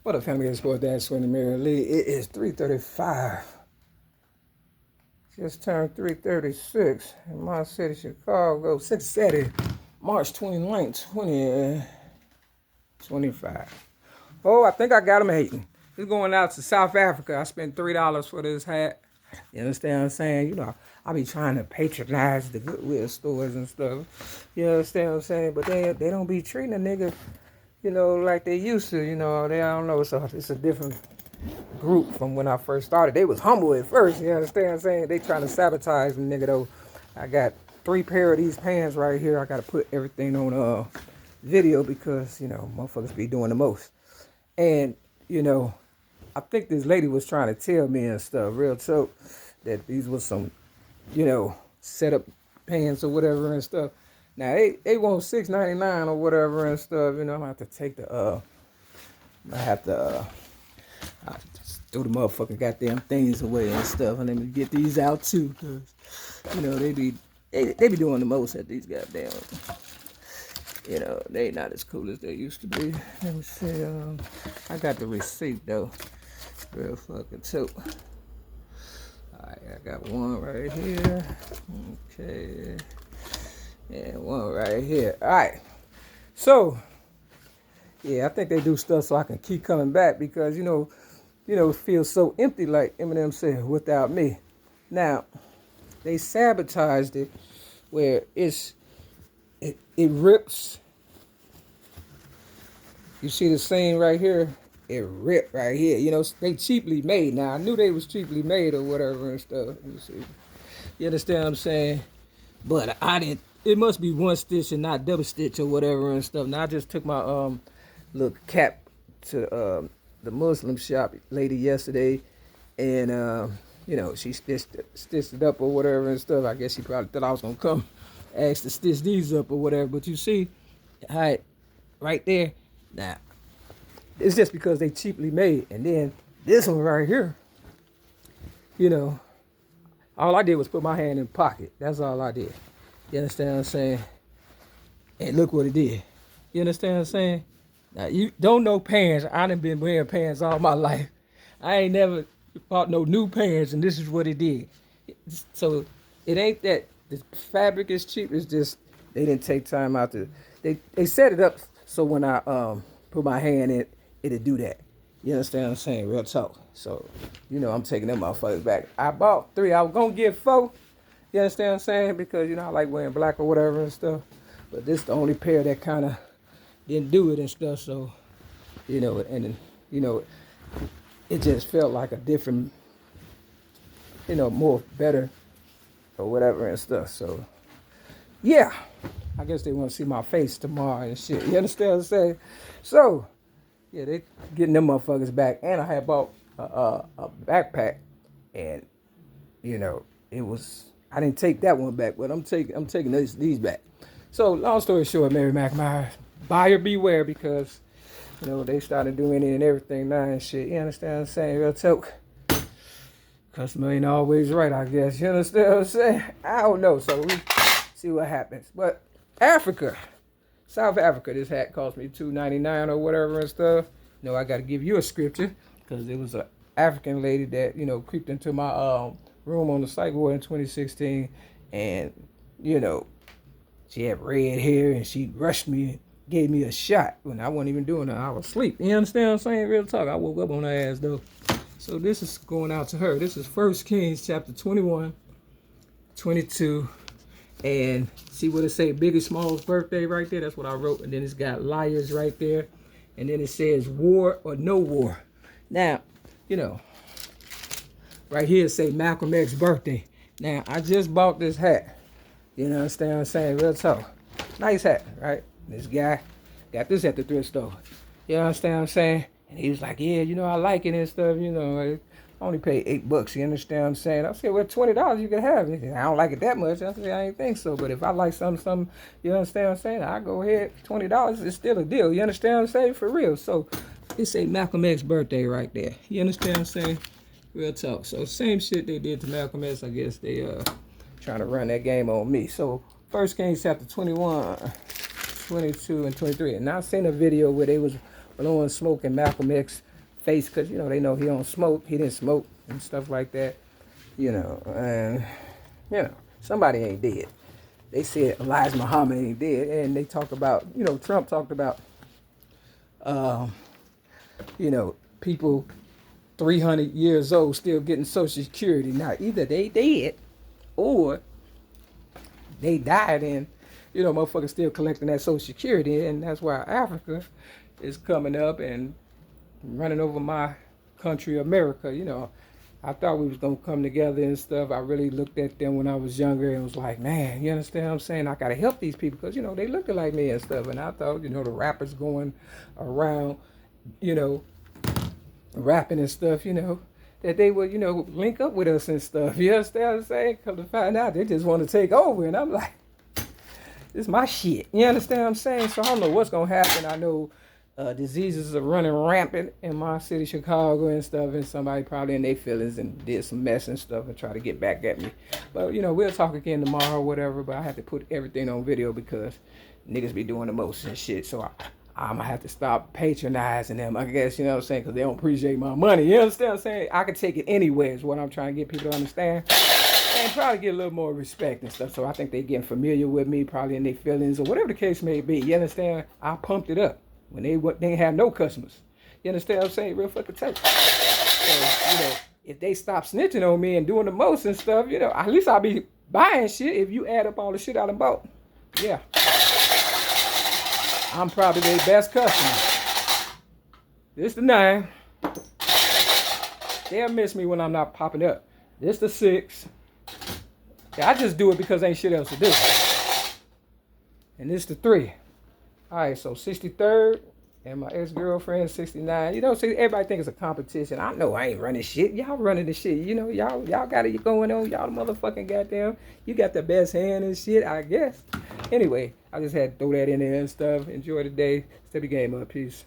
What up, family? It's Sports Dad Swing the Mirror Lee. It is 3:35. Just turned 3:36 in my city, Chicago. Saturday, March 29th, 2025. Oh, I think I got him hating. He's going out to South Africa. I spent $3 for this hat. You understand what I'm saying? You know, I be trying to patronize the Goodwill stores and stuff. You understand what I'm saying? But they don't be treating a nigga, you know, like they used to. You know, I don't know. It's a different group from when I first started. They was humble at first. You understand what I'm saying? They trying to sabotage the nigga though. I got 3 pair of these pants right here. I got to put everything on video because, you know, motherfuckers be doing the most. And, you know, I think this lady was trying to tell me and stuff, real talk, that these was some, you know, setup pants or whatever and stuff. Now, they want $6.99 or whatever and stuff. You know, I'm going to have to take the, I have to throw the motherfucking goddamn things away and stuff. And let me get these out too, because, you know, they be doing the most at these goddamn, you know, they not as cool as they used to be. Let me see, I got the receipt though. Real fucking too. Alright, I got one right here. Okay. And one right here. Alright. So, yeah, I think they do stuff so I can keep coming back because, you know, it feels so empty, like Eminem said, without me. Now, they sabotaged it where it rips. You see the seam right here? It ripped right here. You know, they cheaply made. Now, I knew they was cheaply made or whatever and stuff. You see? You understand what I'm saying? But I didn't. It must be one stitch and not double stitch or whatever and stuff. Now, I just took my little cap to the Muslim shop lady yesterday, and you know, she stitched it up or whatever and stuff. I guess she probably thought I was gonna come ask to stitch these up or whatever. But you see, right there. Now, it's just because they cheaply made. And then this one right here, you know, all I did was put my hand in the pocket. That's all I did. You understand what I'm saying? And look what it did. You understand what I'm saying? Now, you don't know pants. I done been wearing pants all my life. I ain't never bought no new pants, and this is what it did. So it ain't that the fabric is cheap. It's just they didn't take time out to. They set it up so when I put my hand in, it'll do that. You understand what I'm saying? Real talk. So, you know, I'm taking them motherfuckers back. I bought 3. I was gonna get 4. You understand what I'm saying? Because, you know, I like wearing black or whatever and stuff. But this is the only pair that kind of didn't do it and stuff. So, you know, and, you know, it just felt like a different, you know, more better or whatever and stuff. So, yeah. I guess they want to see my face tomorrow and shit. You understand what I'm saying? So, yeah, they getting them motherfuckers back. And I had bought a backpack. And, you know, it was... I didn't take that one back, but I'm taking these back. So, long story short, Mary McMyers, buyer beware, because, you know, they started doing it and everything now and shit. You understand what I'm saying? Real talk. Customer ain't always right, I guess. You understand what I'm saying? I don't know. So, we see what happens. But Africa, South Africa, this hat cost me $2.99 or whatever and stuff. You know, I got to give you a scripture, because it was an African lady that, you know, creeped into my room on the psych ward in 2016, and, you know, she had red hair, and she rushed me and gave me a shot when I wasn't even doing it. I was asleep. You understand what I'm saying? Real talk. I woke up on her ass, though. So this is going out to her. This is 1 Kings chapter 21, 22, and see what it say? Biggie Smalls' birthday right there. That's what I wrote. And then it's got liars right there. And then it says war or no war. Now, you know, right here it say Malcolm X's birthday. Now, I just bought this hat. You know what I'm saying? Real talk. Nice hat, right? This guy got this at the thrift store. You understand what I'm saying? And he was like, yeah, you know, I like it and stuff. You know, I only paid $8. You understand what I'm saying? I said, well, $20 you can have it. I don't like it that much. I said, I ain't think so. But if I like something, you understand what I'm saying? I go ahead. $20 is still a deal. You understand what I'm saying? For real. So it's a Malcolm X's birthday right there. You understand what I'm saying? Real talk. So same shit they did to Malcolm X. I guess they trying to run that game on me. So 1 Kings chapter 21, 22, and 23. And I seen a video where they was blowing smoke in Malcolm X face because, they know he don't smoke. He didn't smoke and stuff like that, and, somebody ain't dead. They said Elijah Muhammad ain't dead, and they talk about, Trump talked about, people 300 years old still getting Social Security. Now, either they dead or they died and, motherfuckers still collecting that Social Security, and that's why Africa is coming up and running over my country, America. I thought we was going to come together and stuff. I really looked at them when I was younger and was like, man, you understand what I'm saying? I got to help these people because, they looked like me and stuff. And I thought, the rappers going around, rapping and stuff, that they would, link up with us and stuff. You understand what I'm saying? Come to find out, they just want to take over. And I'm like, this is my shit. You understand what I'm saying? So I don't know what's going to happen. I know diseases are running rampant in my city, Chicago and stuff, and somebody probably in their feelings and did some mess and stuff and try to get back at me. But, we'll talk again tomorrow or whatever, but I have to put everything on video because niggas be doing the most and shit. So I'm going to have to stop patronizing them, I guess, you know what I'm saying, because they don't appreciate my money. You understand what I'm saying? I can take it anywhere is what I'm trying to get people to understand. And probably get a little more respect and stuff. So I think they getting familiar with me, probably in their feelings or whatever the case may be. You understand? I pumped it up when they ain't have no customers. You understand what I'm saying? Real fucking tight. So, if they stop snitching on me and doing the most and stuff, at least I'll be buying shit if you add up all the shit I done bought. Yeah. I'm probably their best customer. This the 9. They'll miss me when I'm not popping up. This the 6. Yeah, I just do it because ain't shit else to do. And this the 3. All right, so 63rd and my ex-girlfriend 69. See, everybody think it's a competition. I know I ain't running shit. Y'all running the shit. Y'all got it going on. Y'all the motherfucking goddamn. You got the best hand and shit, I guess. Anyway, I just had to throw that in there and stuff. Enjoy the day. Step the game up. Peace.